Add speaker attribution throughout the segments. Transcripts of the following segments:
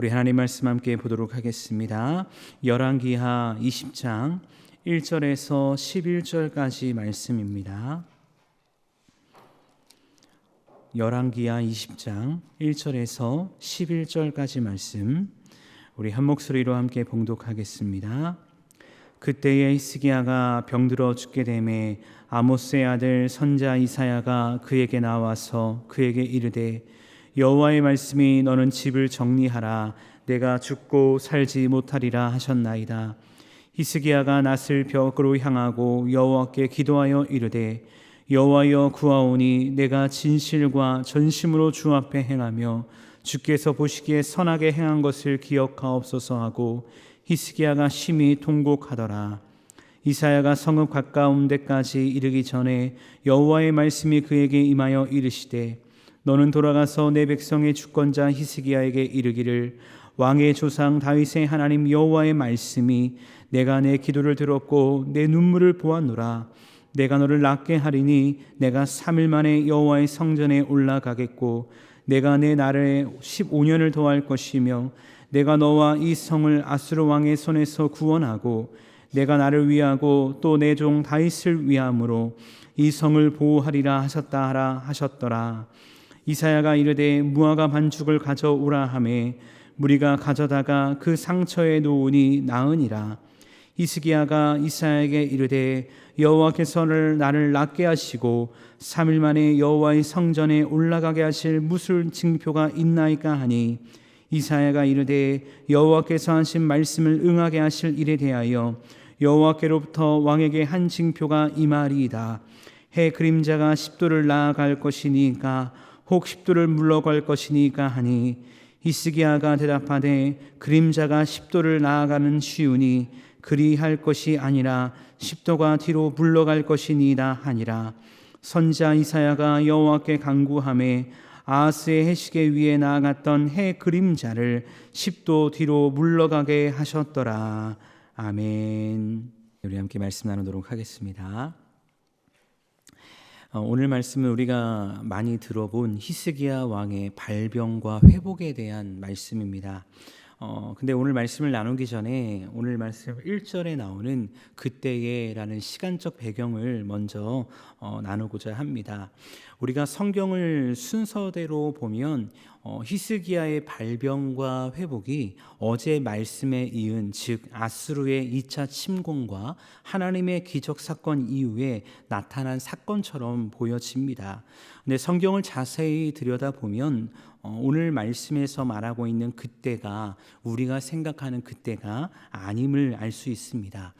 Speaker 1: 우리 하나님 말씀 함께 보도록 하겠습니다. 열왕기하 20장 1절에서 11절까지 말씀입니다. 열왕기하 20장 1절에서 11절까지 말씀, 우리 한 목소리로 함께 봉독하겠습니다. 그때에 히스기야가 병들어 죽게 되매 아모스의 아들 선자 이사야가 그에게 나와서 그에게 이르되, 여호와의 말씀이 너는 집을 정리하라, 내가 죽고 살지 못하리라 하셨나이다. 히스기야가 낫을 벽으로 향하고 여호와께 기도하여 이르되, 여호와여 구하오니 내가 진실과 전심으로 주 앞에 행하며 주께서 보시기에 선하게 행한 것을 기억하옵소서 하고 히스기야가 심히 통곡하더라. 이사야가 성읍 가까운 데까지 이르기 전에 여호와의 말씀이 그에게 임하여 이르시되, 너는 돌아가서 내 백성의 주권자 히스기야에게 이르기를, 왕의 조상 다윗의 하나님 여호와의 말씀이 내가 내 기도를 들었고 내 눈물을 보았노라. 내가 너를 낫게 하리니 내가 3일 만에 여호와의 성전에 올라가겠고 내가 내 날에 15년을 더할 것이며 내가 너와 이 성을 아수르 왕의 손에서 구원하고 내가 나를 위하고 또 내 종 다윗을 위함으로 이 성을 보호하리라 하셨더라. 이사야가 이르되, 무화과 반죽을 가져오라 하매 무리가 가져다가 그 상처에 놓으니 나으니라. 히스기야가 이사야에게 이르되, 여호와께서 나를 낫게 하시고 3일 만에 여호와의 성전에 올라가게 하실 무슨 징표가 있나이까 하니, 이사야가 이르되, 여호와께서 하신 말씀을 응하게 하실 일에 대하여 여호와께로부터 왕에게 한 징표가 임하리이다. 해 그림자가 10도를 나아갈 것이니까 혹 10도를 물러갈 것이니까 하니, 히스기야가 대답하되, 그림자가 10도를 나아가는 쉬우니 그리할 것이 아니라 10도가 뒤로 물러갈 것이니이다 하니라. 선자 이사야가 여호와께 간구하매 아하스의 해시계 위에 나아갔던 해 그림자를 10도 뒤로 물러가게 하셨더라. 아멘. 우리 함께 말씀 나누도록 하겠습니다. 오늘 말씀은 우리가 많이 들어본 히스기야 왕의 발병과 회복에 대한 말씀입니다. 근데 오늘 말씀을 나누기 전에 오늘 말씀 1절에 나오는 그때에라는 시간적 배경을 먼저 나누고자 합니다. 우리가 성경을 순서대로 보면 히스기야의 발병과 회복이 어제 말씀에 이은, 즉 아수르의 2차 침공과 하나님의 기적 사건 이후에 나타난 사건처럼 보여집니다. 근데 성경을 자세히 들여다보면 오늘 말씀에서 말하고 있는 그때가 우리가 생각하는 그때가 아님을 알 수 있습니다.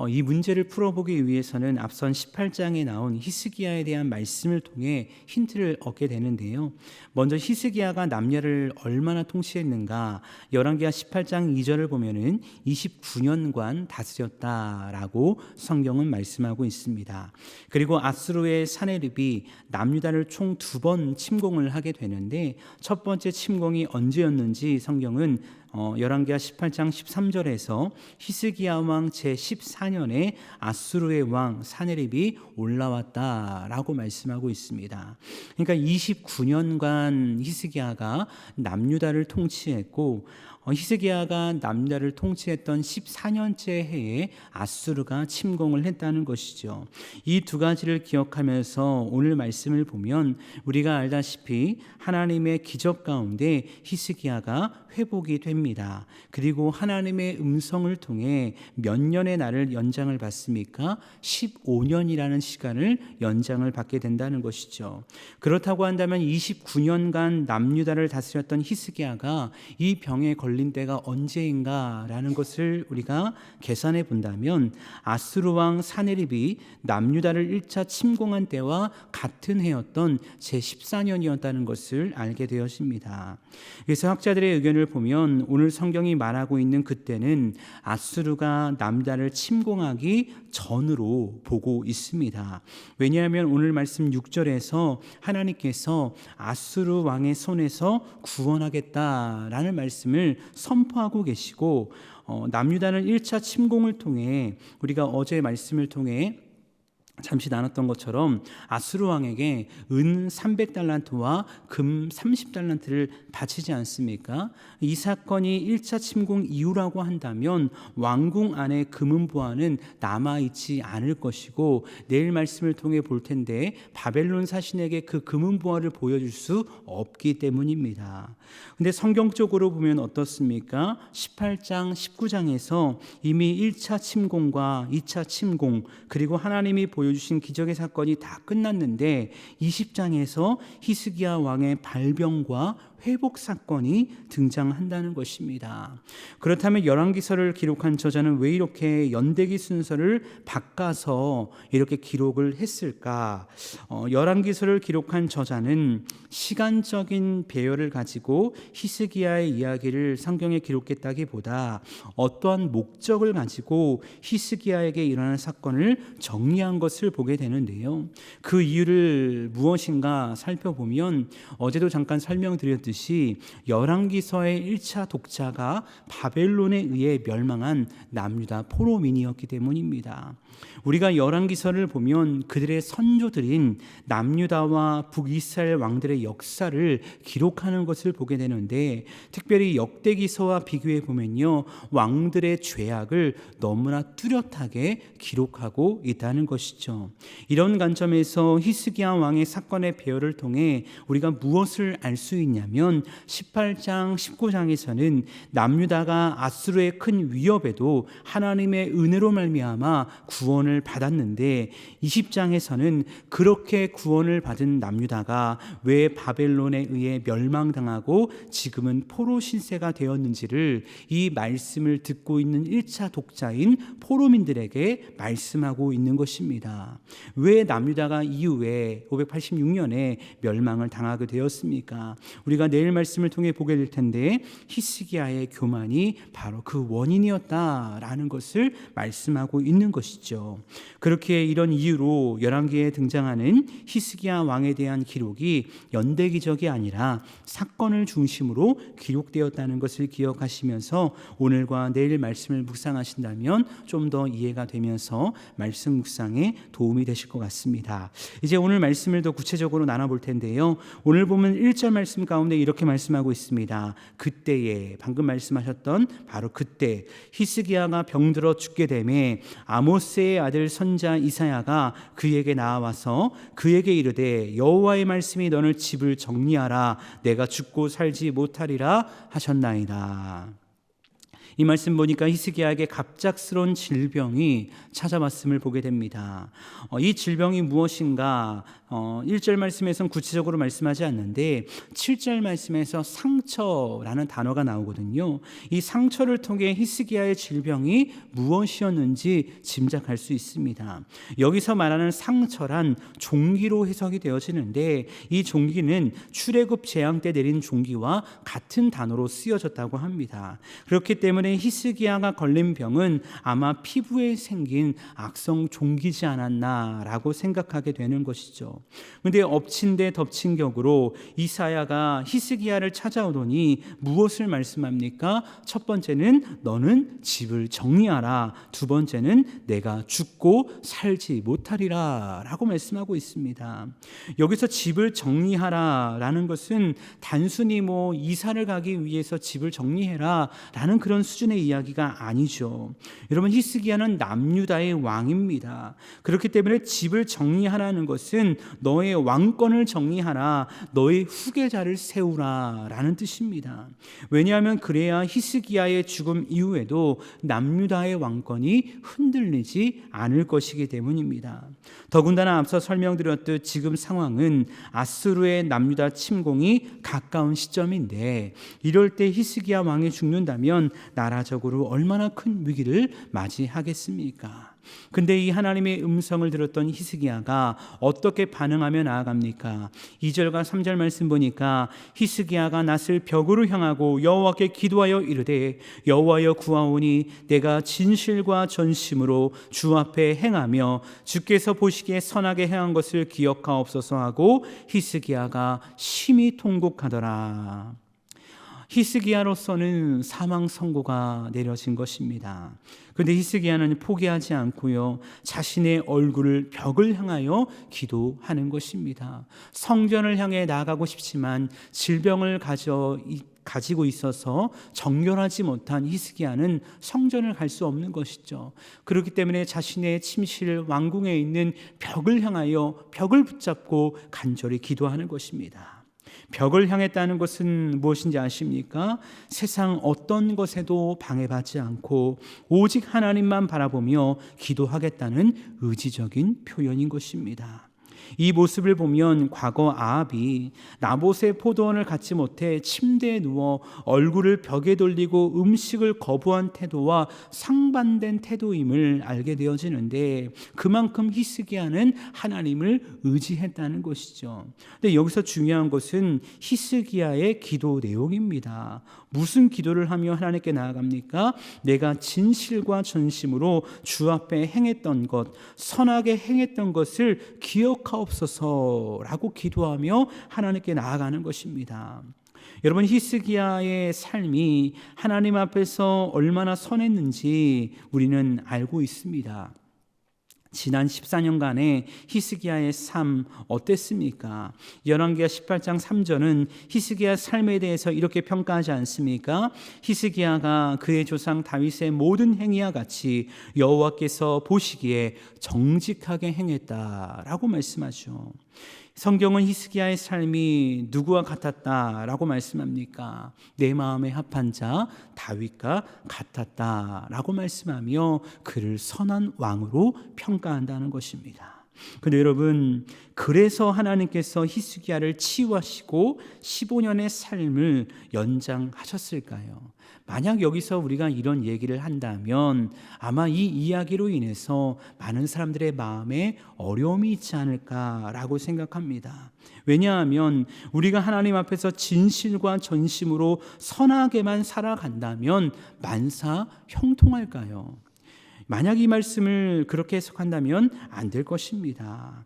Speaker 1: 이 문제를 풀어보기 위해서는 앞선 18장에 나온 히스기야에 대한 말씀을 통해 힌트를 얻게 되는데요. 먼저 히스기야가 남녀를 얼마나 통치했는가, 열왕기하 18장 2절을 보면은 29년간 다스렸다라고 성경은 말씀하고 있습니다. 그리고 아수르의 사네립이 남유다를 총 2번 침공을 하게 되는데, 첫 번째 침공이 언제였는지 성경은 열왕기하 18장 13절에서 히스기야 왕 제14년에 아수르의 왕 사네립이 올라왔다라고 말씀하고 있습니다. 그러니까 29년간 히스기야가 남유다를 통치했고, 히스기야가 남유다를 통치했던 14년째 해에 아수르가 침공을 했다는 것이죠. 이 두 가지를 기억하면서 오늘 말씀을 보면 우리가 알다시피 하나님의 기적 가운데 히스기야가 회복이 됩니다. 그리고 하나님의 음성을 통해 몇 년의 날을 연장을 받습니까? 15년이라는 시간을 연장을 받게 된다는 것이죠. 그렇다고 한다면 29년간 남유다를 다스렸던 히스기야가 이 병에 걸린 때가 언제인가라는 것을 우리가 계산해 본다면 아수르 왕 사네립이 남유다를 1차 침공한 때와 같은 해였던 제14년이었다는 것을 알게 되어집니다. 그래서 학자들의 의견을 보면 오늘 성경이 말하고 있는 그때는 아수르가 남유다를 침공하기 전으로 보고 있습니다. 왜냐하면 오늘 말씀 6절에서 하나님께서 아수르 왕의 손에서 구원하겠다라는 말씀을 선포하고 계시고, 남유다는 1차 침공을 통해 우리가 어제 말씀을 통해 잠시 나눴던 것처럼 아수르 왕에게 은 300달란트와 금 30달란트를 바치지 않습니까? 이 사건이 1차 침공 이후라고 한다면 왕궁 안에 금은보화는 남아있지 않을 것이고, 내일 말씀을 통해 볼 텐데 바벨론 사신에게 그 금은보화를 보여줄 수 없기 때문입니다. 근데 성경적으로 보면 어떻습니까? 18장 19장에서 이미 1차 침공과 2차 침공, 그리고 하나님이 보여주신 기적의 사건이 다 끝났는데 20장에서 히스기야 왕의 발병과 회복 사건이 등장한다는 것입니다. 그렇다면 열왕기서를 기록한 저자는 왜 이렇게 연대기 순서를 바꿔서 이렇게 기록을 했을까? 열왕기서를 기록한 저자는 시간적인 배열을 가지고 히스기야의 이야기를 성경에 기록했다기보다 어떠한 목적을 가지고 히스기야에게 일어난 사건을 정리한 것을 보게 되는데요. 그 이유를 무엇인가 살펴보면, 어제도 잠깐 설명드렸듯이 열왕기서의 1차 독자가 바벨론에 의해 멸망한 남유다 포로민이었기 때문입니다. 우리가 열왕기서를 보면 그들의 선조들인 남유다와 북이스라엘 왕들의 역사를 기록하는 것을 보게 되는데, 특별히 역대기서와 비교해 보면요, 왕들의 죄악을 너무나 뚜렷하게 기록하고 있다는 것이죠. 이런 관점에서 히스기야 왕의 사건의 배열을 통해 우리가 무엇을 알 수 있냐면, 18장 19장에서는 남유다가 아수르의 큰 위협에도 하나님의 은혜로 말미암아 구원을 받았는데, 20장에서는 그렇게 구원을 받은 남유다가 왜 바벨론에 의해 멸망당하고 지금은 포로 신세가 되었는지를 이 말씀을 듣고 있는 1차 독자인 포로민들에게 말씀하고 있는 것입니다. 왜 남유다가 이후에 586년에 멸망을 당하게 되었습니까? 우리가 내일 말씀을 통해 보게 될 텐데, 히스기야의 교만이 바로 그 원인이었다라는 것을 말씀하고 있는 것이죠. 그렇게 이런 이유로 열왕기에 등장하는 히스기야 왕에 대한 기록이 연대기적이 아니라 사건을 중심으로 기록되었다는 것을 기억하시면서 오늘과 내일 말씀을 묵상하신다면 좀 더 이해가 되면서 말씀 묵상에 도움이 되실 것 같습니다. 이제 오늘 말씀을 더 구체적으로 나눠볼 텐데요. 오늘 보면 1절 말씀 가운데 이렇게 말씀하고 있습니다. 그때에, 방금 말씀하셨던 바로 그때 히스기야가 병들어 죽게 되매 아모스의 아들 선자 이사야가 그에게 나와서 그에게 이르되 여호와의 말씀이 너를 집을 정리하라, 내가 죽고 살지 못하리라 하셨나이다. 이 말씀 보니까 히스기야에게 갑작스러운 질병이 찾아왔음을 보게 됩니다. 이 질병이 무엇인가? 1절 말씀에서는 구체적으로 말씀하지 않는데 7절 말씀에서 상처라는 단어가 나오거든요. 이 상처를 통해 히스기야의 질병이 무엇이었는지 짐작할 수 있습니다. 여기서 말하는 상처란 종기로 해석이 되어지는데, 이 종기는 출애굽 재앙 때 내린 종기와 같은 단어로 쓰여졌다고 합니다. 그렇기 때문에 히스기야가 걸린 병은 아마 피부에 생긴 악성 종기지 않았나라고 생각하게 되는 것이죠. 그런데 엎친 데 덮친 격으로 이사야가 히스기야를 찾아오더니 무엇을 말씀합니까? 첫 번째는 너는 집을 정리하라, 두 번째는 내가 죽고 살지 못하리라 라고 말씀하고 있습니다. 여기서 집을 정리하라 라는 것은 단순히 이사를 가기 위해서 집을 정리해라 라는 그런 수준의 이야기가 아니죠. 여러분, 히스기야는 남유다의 왕입니다. 그렇기 때문에 집을 정리하라는 것은 너의 왕권을 정리하라, 너의 후계자를 세우라 라는 뜻입니다. 왜냐하면 그래야 히스기야의 죽음 이후에도 남유다의 왕권이 흔들리지 않을 것이기 때문입니다. 더군다나 앞서 설명드렸듯 지금 상황은 아수르의 남유다 침공이 가까운 시점인데, 이럴 때 히스기야 왕이 죽는다면 나라적으로 얼마나 큰 위기를 맞이하겠습니까? 근데 이 하나님의 음성을 들었던 히스기야가 어떻게 반응하며 나아갑니까? 2절과 3절 말씀 보니까 히스기야가 낯을 벽으로 향하고 여호와께 기도하여 이르되 여호와여 구하오니 내가 진실과 전심으로 주 앞에 행하며 주께서 보시기에 선하게 행한 것을 기억하옵소서 하고 히스기야가 심히 통곡하더라. 히스기야로서는 사망 선고가 내려진 것입니다. 그런데 히스기야는 포기하지 않고요, 자신의 얼굴을 벽을 향하여 기도하는 것입니다. 성전을 향해 나가고 싶지만 질병을 가지고 있어서 정결하지 못한 히스기야는 성전을 갈 수 없는 것이죠. 그렇기 때문에 자신의 침실 왕궁에 있는 벽을 향하여 벽을 붙잡고 간절히 기도하는 것입니다. 벽을 향했다는 것은 무엇인지 아십니까? 세상 어떤 것에도 방해받지 않고 오직 하나님만 바라보며 기도하겠다는 의지적인 표현인 것입니다. 이 모습을 보면 과거 아합이 나봇의 포도원을 갖지 못해 침대에 누워 얼굴을 벽에 돌리고 음식을 거부한 태도와 상반된 태도임을 알게 되어지는데, 그만큼 히스기야는 하나님을 의지했다는 것이죠. 근데 여기서 중요한 것은 히스기야의 기도 내용입니다. 무슨 기도를 하며 하나님께 나아갑니까? 내가 진실과 전심으로 주 앞에 행했던 것, 선하게 행했던 것을 기억하옵소서라고 기도하며 하나님께 나아가는 것입니다. 여러분, 히스기야의 삶이 하나님 앞에서 얼마나 선했는지 우리는 알고 있습니다. 지난 14년간의 히스기야의 삶 어땠습니까? 열왕기하 18장 3절은 히스기야 삶에 대해서 이렇게 평가하지 않습니까? 히스기야가 그의 조상 다윗의 모든 행위와 같이 여호와께서 보시기에 정직하게 행했다라고 말씀하죠. 성경은 히스기야의 삶이 누구와 같았다라고 말씀합니까? 내 마음에 합한 자 다윗과 같았다라고 말씀하며 그를 선한 왕으로 평가한다는 것입니다. 그런데 여러분, 그래서 하나님께서 히스기야를 치유하시고 15년의 삶을 연장하셨을까요? 만약 여기서 우리가 이런 얘기를 한다면 아마 이 이야기로 인해서 많은 사람들의 마음에 어려움이 있지 않을까라고 생각합니다. 왜냐하면 우리가 하나님 앞에서 진실과 전심으로 선하게만 살아간다면 만사 형통할까요? 만약 이 말씀을 그렇게 해석한다면 안 될 것입니다.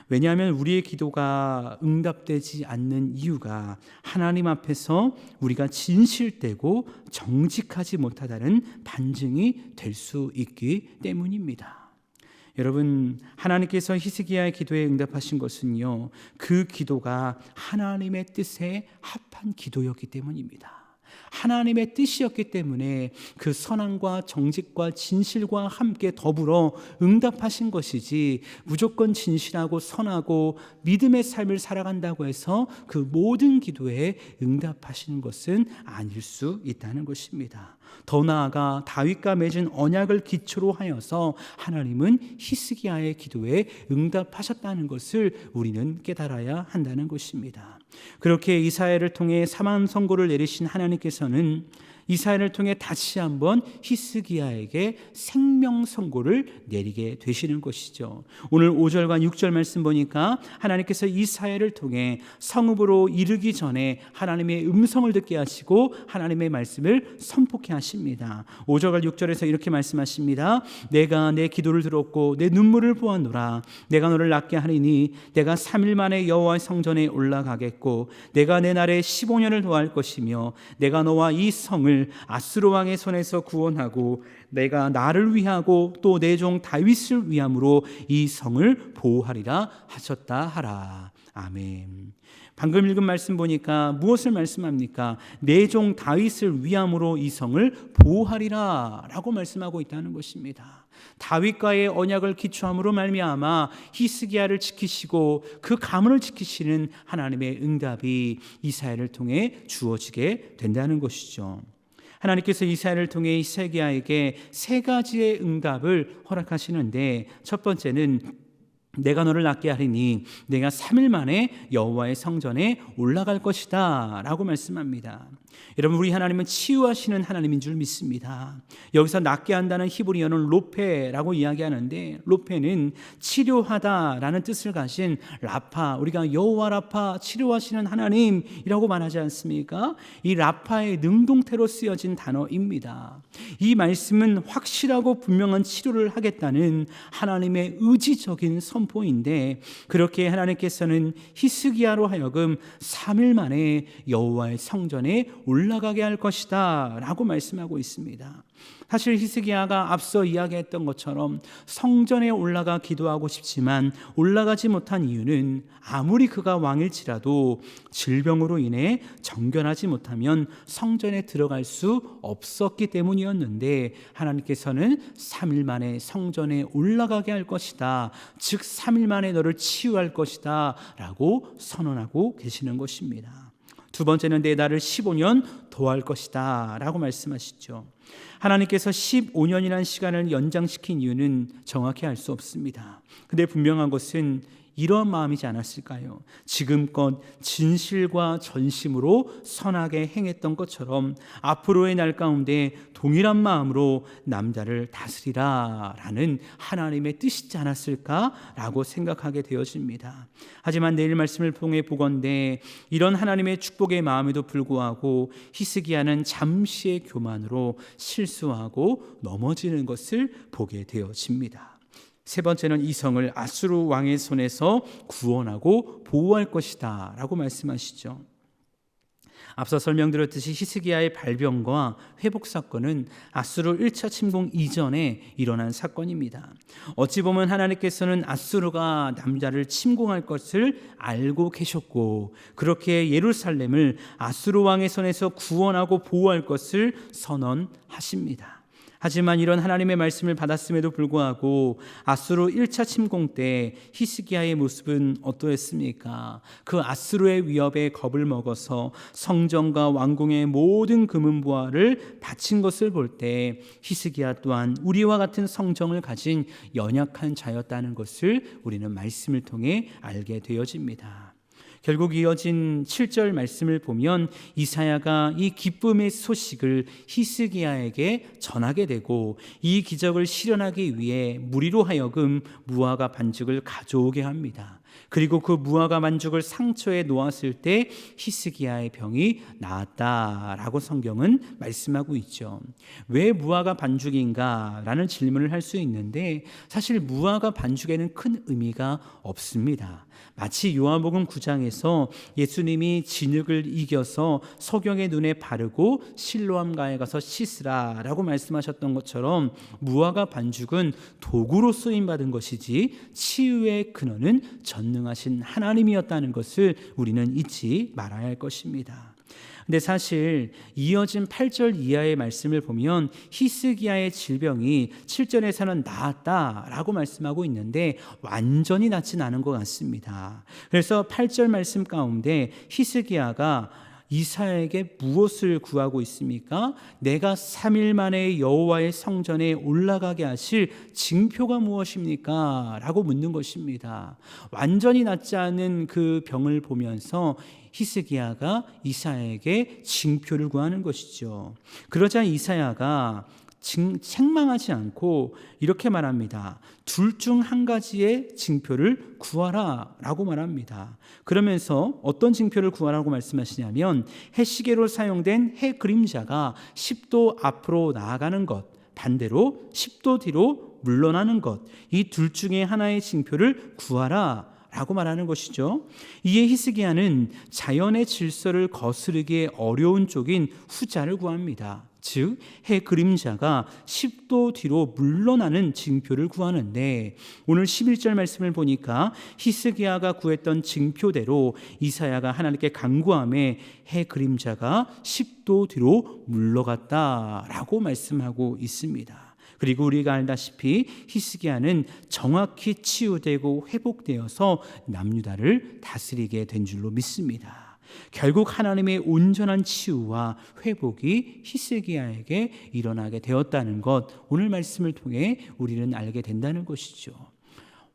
Speaker 1: 왜냐하면 우리의 기도가 응답되지 않는 이유가 하나님 앞에서 우리가 진실되고 정직하지 못하다는 반증이 될 수 있기 때문입니다. 여러분, 하나님께서 히스기야의 기도에 응답하신 것은요, 그 기도가 하나님의 뜻에 합한 기도였기 때문입니다. 하나님의 뜻이었기 때문에 그 선함과 정직과 진실과 함께 더불어 응답하신 것이지, 무조건 진실하고 선하고 믿음의 삶을 살아간다고 해서 그 모든 기도에 응답하시는 것은 아닐 수 있다는 것입니다. 더 나아가 다윗과 맺은 언약을 기초로 하여서 하나님은 히스기야의 기도에 응답하셨다는 것을 우리는 깨달아야 한다는 것입니다. 그렇게 이사야를 통해 사망 선고를 내리신 하나님께서는 이사야를 통해 다시 한번 히스기야에게 생명 선고를 내리게 되시는 것이죠. 오늘 5절과 6절 말씀 보니까 하나님께서 이사야를 통해 성읍으로 이르기 전에 하나님의 음성을 듣게 하시고 하나님의 말씀을 선포케 하십니다. 5절과 6절에서 이렇게 말씀하십니다. 내가 내 기도를 들었고 내 눈물을 보았노라. 내가 너를 낫게 하리니 내가 3일 만에 여호와의 성전에 올라가겠고 내가 내 날에 15년을 더할 것이며 내가 너와 이 성을 아수르 왕의 손에서 구원하고 내가 나를 위하고 또 내 종 다윗을 위함으로 이 성을 보호하리라 하셨다 하라. 아멘. 방금 읽은 말씀 보니까 무엇을 말씀합니까? 내 종 다윗을 위함으로 이 성을 보호하리라 라고 말씀하고 있다는 것입니다. 다윗과의 언약을 기초함으로 말미암아 히스기야를 지키시고 그 가문을 지키시는 하나님의 응답이 이사야를 통해 주어지게 된다는 것이죠. 하나님께서 이사야를 통해 히스기야에게 세 가지의 응답을 허락하시는데, 첫 번째는 내가 너를 낫게 하리니 내가 3일 만에 여호와의 성전에 올라갈 것이다 라고 말씀합니다. 여러분, 우리 하나님은 치유하시는 하나님인 줄 믿습니다. 여기서 낫게 한다는 히브리어는 로페라고 이야기하는데, 로페는 치료하다라는 뜻을 가진 라파, 우리가 여호와 라파 치료하시는 하나님이라고 말하지 않습니까? 이 라파의 능동태로 쓰여진 단어입니다. 이 말씀은 확실하고 분명한 치료를 하겠다는 하나님의 의지적인 선포입니다. 선포인데, 그렇게 하나님께서는 히스기야로 하여금 3일 만에 여호와의 성전에 올라가게 할 것이다 라고 말씀하고 있습니다. 사실 히스기야가 앞서 이야기했던 것처럼 성전에 올라가 기도하고 싶지만 올라가지 못한 이유는 아무리 그가 왕일지라도 질병으로 인해 정결하지 못하면 성전에 들어갈 수 없었기 때문이었는데, 하나님께서는 3일 만에 성전에 올라가게 할 것이다, 즉 3일 만에 너를 치유할 것이다 라고 선언하고 계시는 것입니다. 두 번째는 내 날을 15년 더할 것이다 라고 말씀하시죠. 하나님께서 15년이라는 시간을 연장시킨 이유는 정확히 알 수 없습니다. 근데 분명한 것은 이러한 마음이지 않았을까요? 지금껏 진실과 전심으로 선하게 행했던 것처럼 앞으로의 날 가운데 동일한 마음으로 남자를 다스리라 라는 하나님의 뜻이지 않았을까라고 생각하게 되어집니다. 하지만 내일 말씀을 통해 보건대 이런 하나님의 축복의 마음에도 불구하고 히스기야는 잠시의 교만으로 실수하고 넘어지는 것을 보게 되어집니다. 세 번째는 이 성을 아수르 왕의 손에서 구원하고 보호할 것이다 라고 말씀하시죠. 앞서 설명드렸듯이 히스기야의 발병과 회복 사건은 아수르 1차 침공 이전에 일어난 사건입니다. 어찌 보면 하나님께서는 아수르가 남자를 침공할 것을 알고 계셨고, 그렇게 예루살렘을 아수르 왕의 손에서 구원하고 보호할 것을 선언하십니다. 하지만 이런 하나님의 말씀을 받았음에도 불구하고 아수르 1차 침공 때 히스기야의 모습은 어떠했습니까? 그 아수르의 위협에 겁을 먹어서 성전과 왕궁의 모든 금은보화를 바친 것을 볼 때 히스기야 또한 우리와 같은 성정을 가진 연약한 자였다는 것을 우리는 말씀을 통해 알게 되어집니다. 결국 이어진 7절 말씀을 보면 이사야가 이 기쁨의 소식을 히스기야에게 전하게 되고, 이 기적을 실현하기 위해 무리로 하여금 무화과 반죽을 가져오게 합니다. 그리고 그 무화과 반죽을 상처에 놓았을 때 히스기야의 병이 나았다라고 성경은 말씀하고 있죠. 왜 무화과 반죽인가? 라는 질문을 할 수 있는데, 사실 무화과 반죽에는 큰 의미가 없습니다. 마치 요한복음 9장에서 예수님이 진흙을 이겨서 석영의 눈에 바르고 실로암가에 가서 씻으라 라고 말씀하셨던 것처럼, 무화과 반죽은 도구로 쓰임받은 것이지 치유의 근원은 전능하신 하나님이었다는 것을 우리는 잊지 말아야 할 것입니다. 근데 사실 이어진 8절 이하의 말씀을 보면 히스기야의 질병이 7절에서는 나았다라고 말씀하고 있는데 완전히 낫진 않은 것 같습니다. 그래서 8절 말씀 가운데 히스기야가 이사야에게 무엇을 구하고 있습니까? 내가 3일 만에 여호와의 성전에 올라가게 하실 징표가 무엇입니까? 라고 묻는 것입니다. 완전히 낫지 않은 그 병을 보면서 히스기야가 이사야에게 징표를 구하는 것이죠. 그러자 이사야가 책망하지 않고 이렇게 말합니다. 둘 중 한 가지의 징표를 구하라 라고 말합니다. 그러면서 어떤 징표를 구하라고 말씀하시냐면, 해시계로 사용된 해 그림자가 10도 앞으로 나아가는 것, 반대로 10도 뒤로 물러나는 것, 이 둘 중에 하나의 징표를 구하라 라고 말하는 것이죠. 이에 히스기야는 자연의 질서를 거스르기 어려운 쪽인 후자를 구합니다. 즉 해 그림자가 10도 뒤로 물러나는 징표를 구하는데, 오늘 11절 말씀을 보니까 히스기야가 구했던 징표대로 이사야가 하나님께 간구함에 해 그림자가 10도 뒤로 물러갔다라고 말씀하고 있습니다. 그리고 우리가 알다시피 히스기야는 정확히 치유되고 회복되어서 남유다를 다스리게 된 줄로 믿습니다. 결국 하나님의 온전한 치유와 회복이 히스기야에게 일어나게 되었다는 것, 오늘 말씀을 통해 우리는 알게 된다는 것이죠.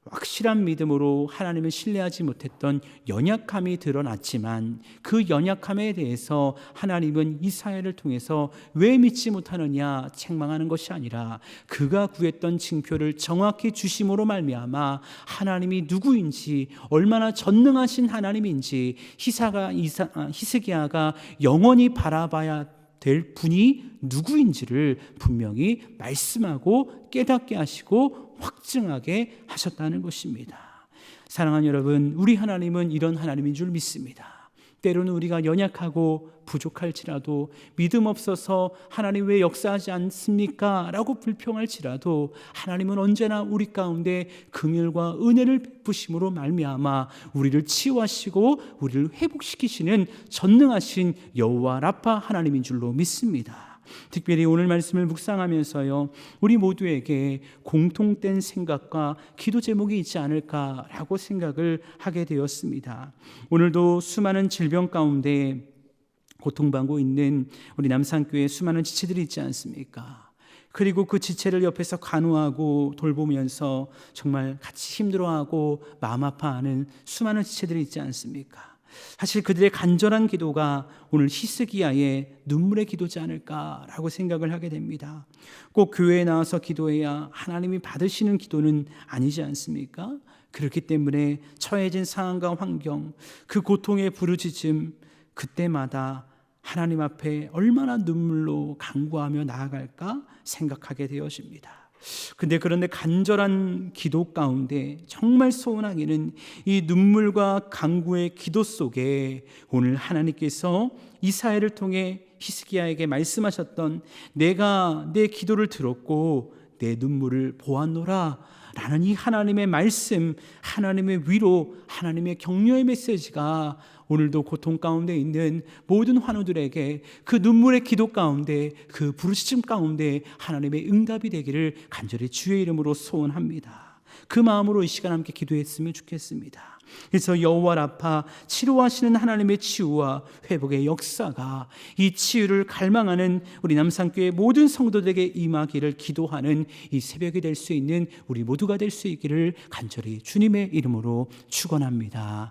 Speaker 1: 확실한 믿음으로 하나님을 신뢰하지 못했던 연약함이 드러났지만, 그 연약함에 대해서 하나님은 이사야를 통해서 왜 믿지 못하느냐 책망하는 것이 아니라 그가 구했던 징표를 정확히 주심으로 말미암아 하나님이 누구인지, 얼마나 전능하신 하나님인지 히스기야가 영원히 바라봐야 될 분이 누구인지를 분명히 말씀하고 깨닫게 하시고 확증하게 하셨다는 것입니다. 사랑하는 여러분, 우리 하나님은 이런 하나님인 줄 믿습니다. 때로는 우리가 연약하고 부족할지라도, 믿음 없어서 하나님 왜 역사하지 않습니까? 라고 불평할지라도 하나님은 언제나 우리 가운데 긍휼과 은혜를 베푸심으로 말미암아 우리를 치유하시고 우리를 회복시키시는 전능하신 여호와 라파 하나님인 줄로 믿습니다. 특별히 오늘 말씀을 묵상하면서요, 우리 모두에게 공통된 생각과 기도 제목이 있지 않을까라고 생각을 하게 되었습니다. 오늘도 수많은 질병 가운데 고통받고 있는 우리 남산교회에 수많은 지체들이 있지 않습니까? 그리고 그 지체를 옆에서 간호하고 돌보면서 정말 같이 힘들어하고 마음 아파하는 수많은 지체들이 있지 않습니까? 사실 그들의 간절한 기도가 오늘 히스기야의 눈물의 기도지 않을까라고 생각을 하게 됩니다. 꼭 교회에 나와서 기도해야 하나님이 받으시는 기도는 아니지 않습니까? 그렇기 때문에 처해진 상황과 환경, 그 고통의 부르짖음, 그때마다 하나님 앞에 얼마나 눈물로 간구하며 나아갈까 생각하게 되어집니다. 그런데 간절한 기도 가운데 정말 소원하기는 이 눈물과 간구의 기도 속에 오늘 하나님께서 이사야를 통해 히스기야에게 말씀하셨던 내가 내 기도를 들었고 내 눈물을 보았노라 라는 이 하나님의 말씀, 하나님의 위로, 하나님의 격려의 메시지가 오늘도 고통 가운데 있는 모든 환우들에게 그 눈물의 기도 가운데, 그 부르짖음 가운데 하나님의 응답이 되기를 간절히 주의 이름으로 소원합니다. 그 마음으로 이 시간 함께 기도했으면 좋겠습니다. 그래서 여호와 라파, 치료하시는 하나님의 치유와 회복의 역사가 이 치유를 갈망하는 우리 남산교회 모든 성도들에게 임하기를 기도하는 이 새벽이 될 수 있는 우리 모두가 될 수 있기를 간절히 주님의 이름으로 축원합니다.